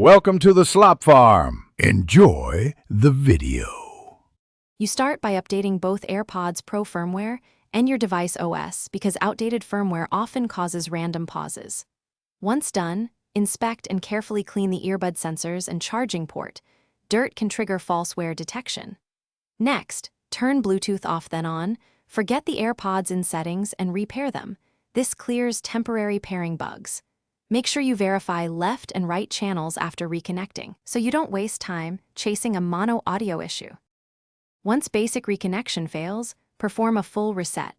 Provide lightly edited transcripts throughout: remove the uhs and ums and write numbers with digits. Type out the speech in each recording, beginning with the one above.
Welcome to the Slop Farm. Enjoy the video. You start by updating both AirPods Pro firmware and your device OS because outdated firmware often causes random pauses. Once done, inspect and carefully clean the earbud sensors and charging port. Dirt can trigger false wear detection. Next, turn Bluetooth off then on, forget the AirPods in settings and repair them. This clears temporary pairing bugs. Make sure you verify left and right channels after reconnecting, so you don't waste time chasing a mono audio issue. Once basic reconnection fails, perform a full reset.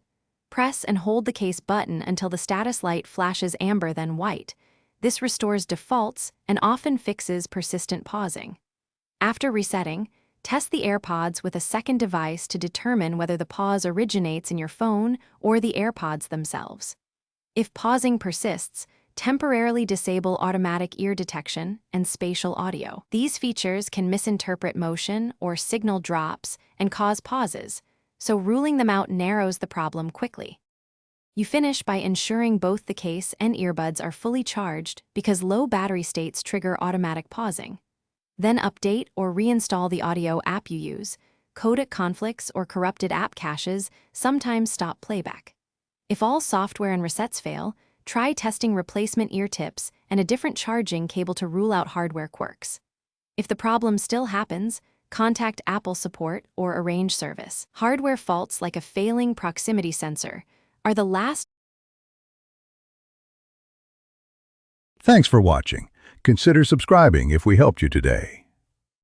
Press and hold the case button until the status light flashes amber then white. This restores defaults and often fixes persistent pausing. After resetting, test the AirPods with a second device to determine whether the pause originates in your phone or the AirPods themselves. If pausing persists, temporarily disable automatic ear detection and spatial audio. These features can misinterpret motion or signal drops and cause pauses, so ruling them out narrows the problem quickly. You finish by ensuring both the case and earbuds are fully charged because low battery states trigger automatic pausing. Then update or reinstall the audio app you use. Codec conflicts or corrupted app caches sometimes stop playback. If all software and resets fail, try testing replacement ear tips and a different charging cable to rule out hardware quirks. If the problem still happens, contact Apple support or arrange service. Hardware faults like a failing proximity sensor are the last. Thanks for watching. Consider subscribing if we helped you today.